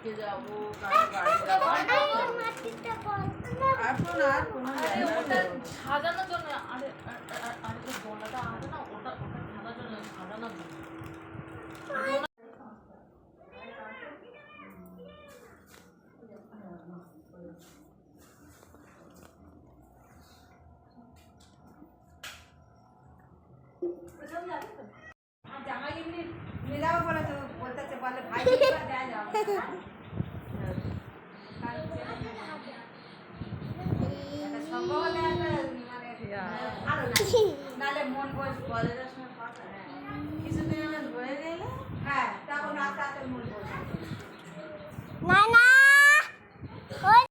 দেখতে যাবো, কারো বাড়ি যাবো, সাজানোর জন্য। আরে যে দোলনাটা আছে না, ওটা খেলার জন্য, সাজানোর জন্য।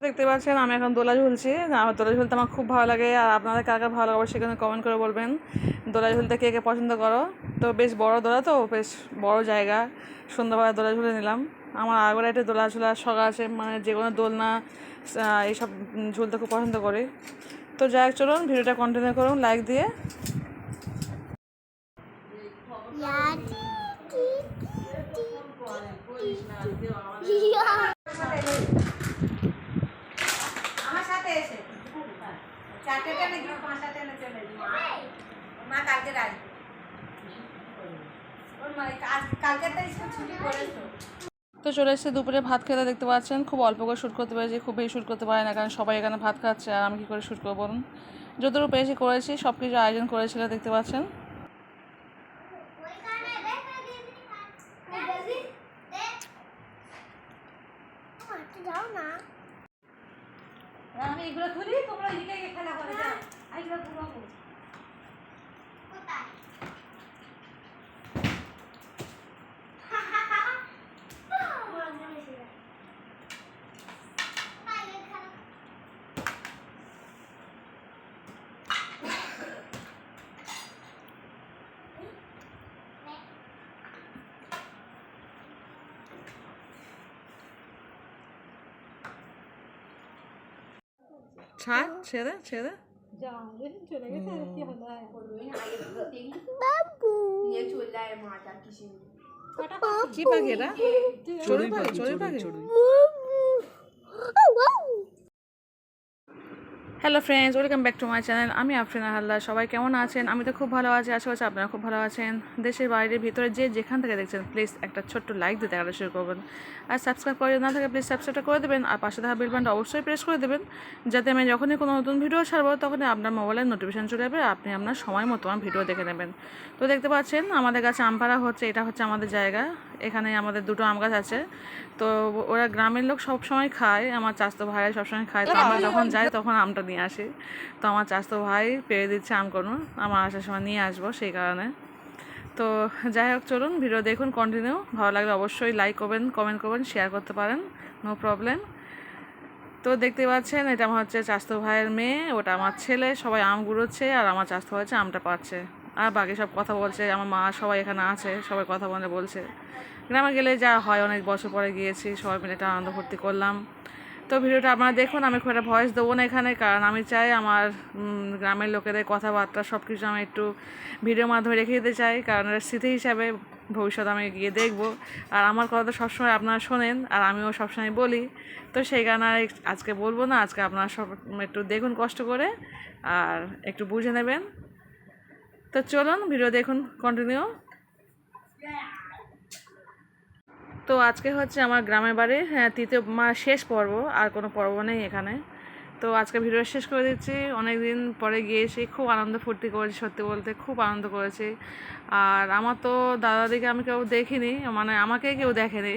দেখতে পাচ্ছেন আমি এখন দোলা ঝুলছি। আমার দোলা ঝুলতে আমার খুব ভালো লাগে। আর আপনাদের কার কার ভালো লাগে সেখানে কমেন্ট করে বলবেন। দোলা ঝুলতে কে কে পছন্দ করো। তো বেশ বড় দোলা, তো বেশ বড় জায়গা, সুন্দরভাবে দোলা ঝুলে নিলাম। আমার আগের একটা দোলা ঝোলার শখ আছে, মানে যে কোনো দোলনা এইসব ঝুলতে খুব পছন্দ করি। তো যাই হোক, চলুন ভিডিওটা কন্টিনিউ করুন লাইক দিয়ে। আমার সাথে এসে 4টে ট্রেনে গিয়ে 5টা ট্রেনে চলে যাবে। মা কালকে আসবে। ওর মা কালকে তো স্কুল ছুটি করেছো। তো চলে এসেছে দুপুরে ভাত খেতে। দেখতে পাচ্ছেন খুব অল্প করে শ্যুট করতে পেরেছি, খুব বেশি শ্যুট করতে পারি না, কারণ সবাই এখানে ভাত খাচ্ছে আর আমি কী করে শ্যুট করবো বলুন। যতটুকু পেয়েছি করেছি, সব কিছু আয়োজন করেছিল দেখতে পাচ্ছেন। আমি এগুলো তুলি, তোমরা এদিকে খেলা করে যাও। এইগুলো ঘুমাবো কোথায়? ছাড়, ছেড়ে ছেড়ে কি পাখি এটা? চড়ুই পাখি, চড়ুই পাখি। Hello friends, welcome back to my channel. আমি আফরিনা হালদার। সবাই কেমন আছেন? আমি তো খুব ভালো আছি, আশা করছি আপনারা খুব ভালো আছেন। দেশের বাইরে ভিতরে যে যেখান থেকে দেখছেন, প্লিজ একটা ছোট্ট লাইক দিতে দেখাটা শুরু করবেন। আর সাবস্ক্রাইব করে না থাকে প্লিজ সাবস্ক্রাইবটা করে দেবেন। আর পাশে থাকা বেল বাটনটা অবশ্যই প্রেস করে দেবেন, যাতে আমি যখনই কোনো নতুন ভিডিও ছাড়বো তখনই আপনার মোবাইলের নোটিফিকেশন চলে যাবে, আপনি আপনার সময় মতো আমার ভিডিও দেখে নেবেন। তো দেখতে পাচ্ছেন আমাদের কাছে আম পাড়া হচ্ছে, এটা হচ্ছে আমাদের জায়গা। এখানে আমাদের দুটো আম গাছ আছে। তো ওরা গ্রামের লোক সবসময় খায়, আমার চাচাতো ভাইরা সবসময় খায়। তো আমরা যখন যাই তখন আমটা নিয়ে আসি। তো আমার চাচাতো ভাই পেরে দিচ্ছে আম কোনো, আমার আসার সময় নিয়ে আসবো সেই কারণে। তো যাই হোক, চলুন ভিডিও দেখুন কন্টিনিউ। ভালো লাগলে অবশ্যই লাইক করবেন, কমেন্ট করবেন, শেয়ার করতে পারেন, নো প্রবলেম। তো দেখতে পাচ্ছেন এটা আমার হচ্ছে চাচাতো ভাইয়ের মেয়ে, ওটা আমার ছেলে। সবাই আম গুড়োচ্ছে আর আমার চাচাতো ভাই হচ্ছে আমটা পাচ্ছে, আর বাকি সব কথা বলছে। আমার মা সবাই এখানে আছে, সবাই কথা বলছে। গ্রামে গেলে যা হয়, অনেক বছর পরে গিয়েছি, সবাই মিলে একটা আনন্দ ফুর্তি করলাম। তো ভিডিওটা আপনারা দেখুন। আমি খুব একটা ভয়েস দেবো না এখানে, কারণ আমি চাই আমার গ্রামের লোকেদের কথাবার্তা সব কিছু আমি একটু ভিডিওর মাধ্যমে রেখে দিতে চাই, কারণ এটা স্মৃতি হিসাবে ভবিষ্যতে আমি গিয়ে দেখবো। আর আমার কথা তো সবসময় আপনারা শোনেন, আর আমিও সবসময় বলি। তো সেই কারণে আজকে বলবো না, আজকে আপনারা সব একটু দেখুন কষ্ট করে, আর একটু বুঝে নেবেন। তো চলুন ভিডিও দেখুন কন্টিনিউ। তো আজকে হচ্ছে আমার গ্রামের বাড়ির তৃতীয় শেষ পর্ব, আর কোনো পর্ব নেই এখানে। তো আজকে ভিডিও শেষ করে দিচ্ছি। অনেক দিন পরে গিয়েছি, খুব আনন্দ ফুর্তি করেছি, সত্যি বলতে খুব আনন্দ করেছি। আর আমার তো দাদাদিকে আমি কেউ দেখিনি, মানে আমাকে কেউ দেখেনি।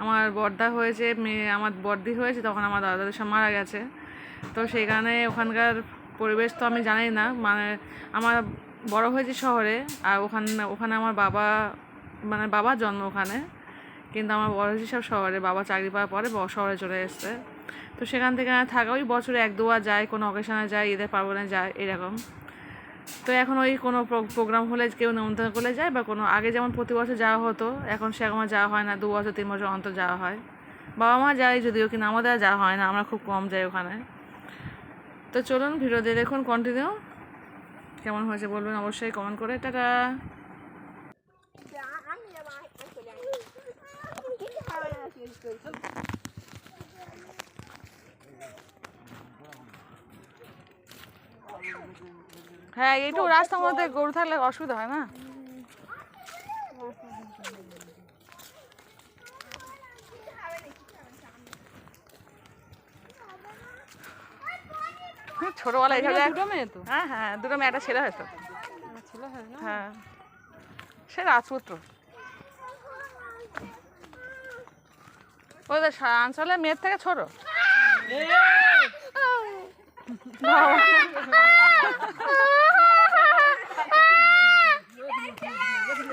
আমার বড়দা হয়েছে, মেয়ে আমার বড়দি হয়েছে, তখন আমার দাদাদের সব মারা গেছে। তো সেই কারণে ওখানকার পরিবেশ তো আমি জানি না। মানে আমার বড় হয়েছে শহরে, আর ওখানে আমার বাবার জন্ম ওখানে, কিন্তু আমার বড় হয়েছে সব শহরে। বাবা চাকরি পাওয়ার পরে শহরে চলে এসছে। তো সেখান থেকে থাকা ওই বছরে 1-2বার যায়, কোনো অকেশনে যায়, ঈদের পার্বণে যায়, এরকম। তো এখন ওই কোনো প্রোগ্রাম হলে কেউ নিমন্ত্রণ করলে যায়, বা কোনো আগে যেমন প্রতি বছর যাওয়া হতো, এখন সেরকম যাওয়া হয় না। 2 বছর 3 বছর অন্তর যাওয়া হয়। বাবা মা যায় যদিও, কিন্তু আমাদের আর যাওয়া হয় না, আমরা খুব কম যাই ওখানে। তো চলুন ভিডিও দিয়ে দেখুন কন্টিনিউ। কেমন হয়েছে বলবেন অবশ্যই কমেন্ট করে। টাটা। আমি হ্যাঁ একটু রাস্তার মধ্যে গরু থাকলে অসুবিধা হয় না। ছোটবেলায় এখানে দুটো মেয়ে তো। হ্যাঁ হ্যাঁ দুটো মেয়ে, একটা ছেলে হয়তো। হ্যাঁ সে রাজপুত্র। ওদের অঞ্চলের মেয়ের থেকে ছোট।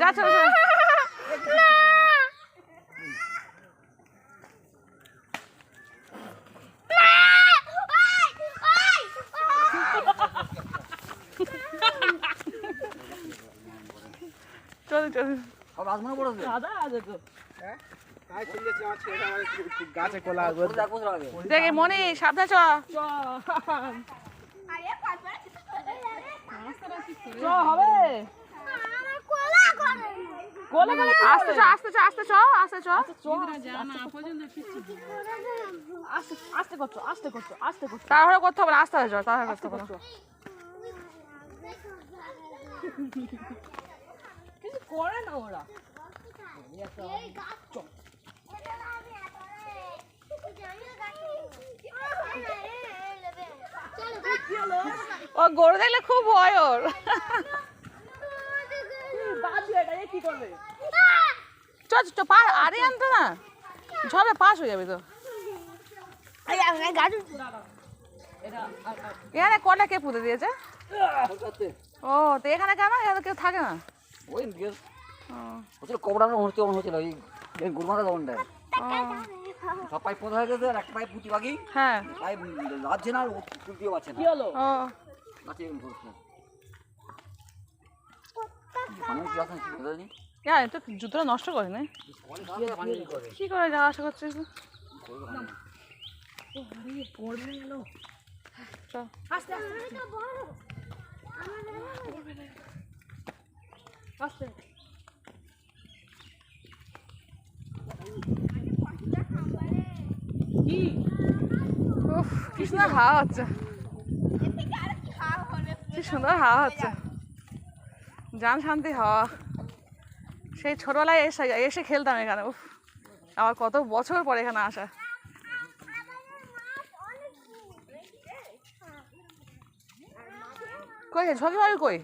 যাচ্ছে চল চল। দেখে মনে সাবধান চ। আস্তে চ আস্তে চ আস্তে চ আস্তে চ। তাড়াহুড়ো করতে হবে না, আস্তে আস্তে চ, তাড়াহুড়ো করতে হবে না। কিছু করে না ওরা। ও গরু দেখলে খুব ভয় ওর। চ চ পা আরে আনতে না, ঝবে পাস হয়ে যাবে তো। এখানে কটা কে পুঁতে দিয়েছে? ও তো এখানে কেন, এখানে কেউ থাকে না? ওই কবড়ানো হচ্ছে হচ্ছিল ওই গুরমাটা তখন দেয় সব পাইপ পোঁতা হয়ে গেছে, আর একটা পাইপ পুঁতি বাকি। হ্যাঁ পাইপ লাগছে না, তুলতেও পারছে না। ও গাছে এরকম করছে মানুষ কি আসেন কি বোঝা জানি হ্যাঁ তো জুতোটা নষ্ট করে না কি করে যাওয়া আসা করছিস? চল উফ কি সুন্দর হাওয়া হচ্ছে, কি সুন্দর হাওয়া হচ্ছে, জান শান্তি হাওয়া। সেই ছোটবেলায় এসে এসে খেলতাম এখানে। উফ আবার কত বছর পরে এখানে আসা। কই ঝকি ভাবি কই?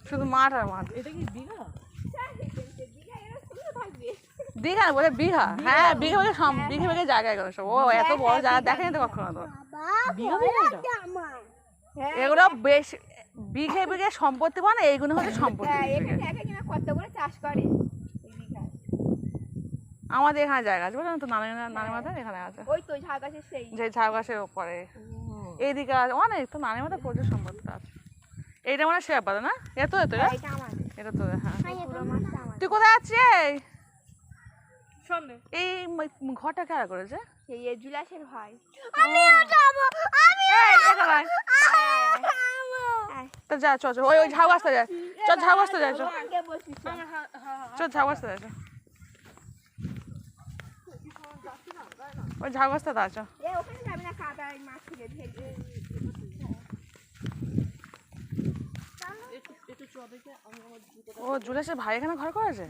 শুধু মাঠ আর মাঠ। এটা কি দীঘা? দীঘা না বলে বিঘা। হ্যাঁ বিঘা বিঘা বিঘা বিঘা জায়গায় গেল সব। ও এত বড় জায়গা দেখেনি তো কখনো তো। এগুলো বেশ বিঘে বিঘে সম্পত্তি মানে এইগুলো হচ্ছে সম্পত্তি। আমাদের এখানে জায়গা আছে বুঝলেন তো, নানি মাথায় এখানে আছে, যে ঝাউ গাছের ওপরে এইদিকে আছে অনেক তো, নানি মাথায় প্রচুর সম্পত্তি আছে। এইটা মানে সে ব্যাপার না, এত এত এটা তো। হ্যাঁ তুই কোথায় আছিস? এই ঘরটা কারা করেছে? জুলাসের ভাই। তো যা চ চ ওই ঝাউ গাছটা যায়, চ ঝাউ গাছটা যায়, চ ঝাউ গাছটা যায়, ওই ঝাউ গাছটা আছে। ও জুলেশের ভাই এখানে ঘর করেছে,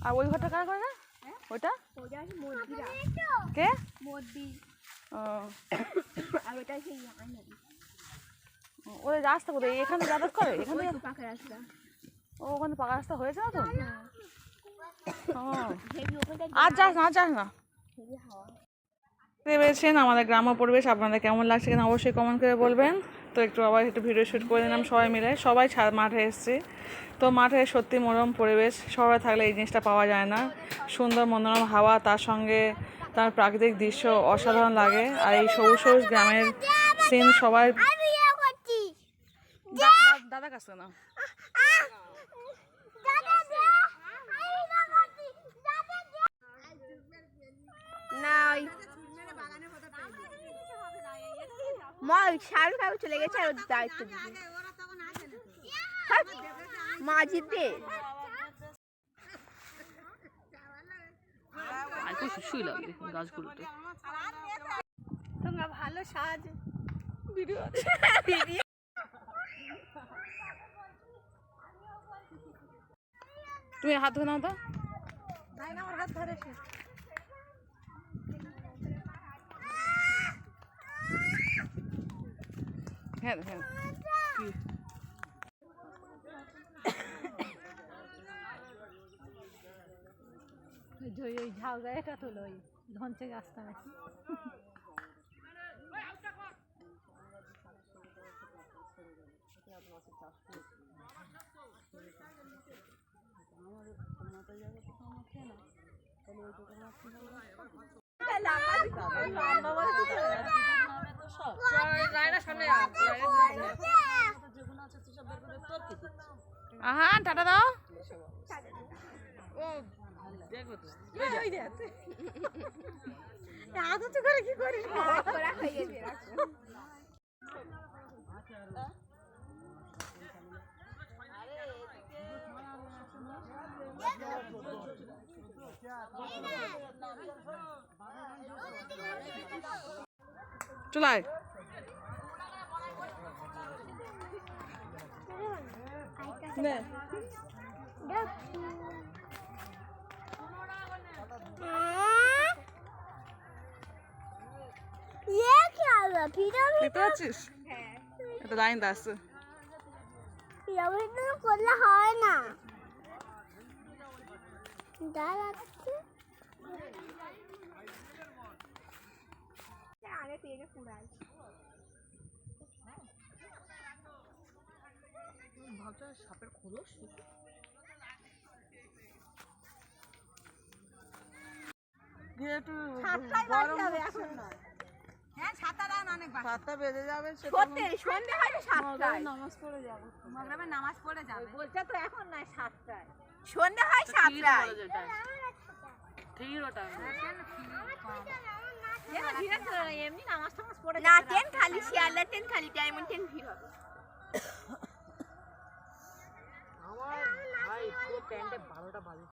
আর ওই ঘরটা কারা করে না? ওইটা কে? ওই রাস্তা কোথায়? এখানে যাতায়াত করে? এখানে ও ওখানে পাকা রাস্তা হয়েছে না তো? আর যাস না, আর যাস না। পেয়েছেন আমাদের গ্রাম্য পরিবেশ আপনাদের কেমন লাগছে কিনা অবশ্যই কমেন্ট করে বলবেন। তো একটু আবার একটু ভিডিও শ্যুট করে দিলাম সবাই মিলে, সবাই মাঠে এসেছি। তো মাঠে সত্যি মনোরম পরিবেশ, শহরে থাকলে এই জিনিসটা পাওয়া যায় না। সুন্দর মনোরম হাওয়া, তার সঙ্গে তার প্রাকৃতিক দৃশ্য অসাধারণ লাগে। আর এই সবুজ সবুজ গ্রামের সিন সবাই দাদা কাছে না শাহরুখ চলে গেছে আর দায়িত্ব মাঝিতে আর খুব সুই লাগবে গাছগুলোতে। তোমরা ভালো সাজ ভিডিও তুমি হাত ধরে নাও তো। ভাই আমার হাত ধরেছে। হ্যাঁ হ্যাঁ ওই ঝাউ গায়েটা তোলো ওই ধনচে গাছটা নাকি আহা টাটা দাও। আদত করে কি করিস চলাই দেখতে পাচ্ছিস? এটা লাইন আছে। করলে হয় না দাঁড়াচ্ছে আগে তেলে পুরাই ভাবছো সাপের খোলস সাতটা বেজে যাবে, সন্ধে হয় 7টায় নামাজ পড়ে যাবো মাগরিবে নামাজ পড়ে যাবে বলছে তো এখন নাই 7টায় সন্ধে হয় 7টায় এমনি নামাজ টামাজ পড়ে না ট্রেন খালি শিয়ালদা ট্রেন খালি ডায়মন্ড ট্রেন ভিড় হবে আমার ভাই পুরো প্যান্টে 12টা বাজে।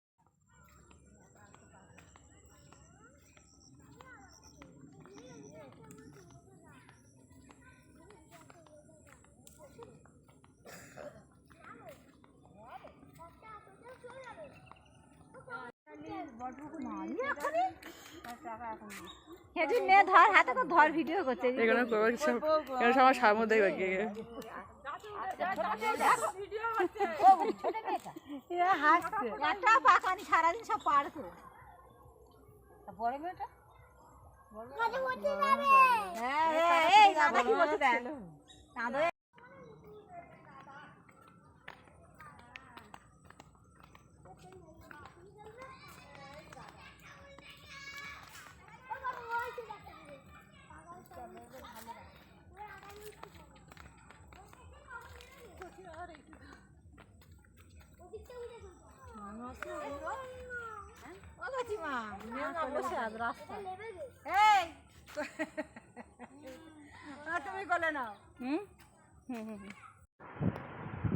ধর হাতে তো ধর ভিডিও করছে এখানে করবো কিছু, এখানে সবার সামনে দেখবে গিয়ে একটা পাকানি সারাদিন সব পারতো বড় মেয়েটা এই দাদা কি বলছে দেখ তুমি বলে নাও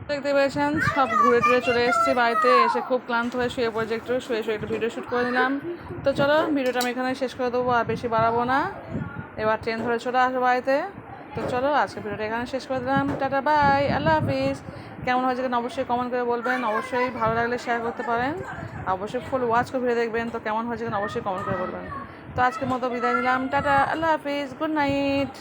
দেখতে পেয়েছেন সব ঘুরে টুরে চলে এসেছি বাড়িতে, এসে খুব ক্লান্ত হয়ে শুয়ে পড়ে একটু শুয়ে একটু ভিডিও শ্যুট করে নিলাম। তো চলো ভিডিওটা আমি এখানে শেষ করে দেবো, আর বেশি বাড়াবো না, এবার ট্রেন ধরে চলে আসবো বাড়িতে। তো চলো আজকে ভিডিওটা এখানে শেষ করে দিলাম, টাটা বাই, আল্লাহ হাফিজ। কেমন হয়েছে কিনা অবশ্যই কমেন্ট করে বলবেন, অবশ্যই ভালো লাগলে শেয়ার করতে পারেন, অবশ্যই ফুল ওয়াচ করে ভিডিও দেখবেন। তো কেমন হয়েছে কিনা অবশ্যই কমেন্ট করে বলবেন। তো আজকের মতো বিদায় নিলাম, টাটা, আল্লাহ হাফিজ, গুড নাইট।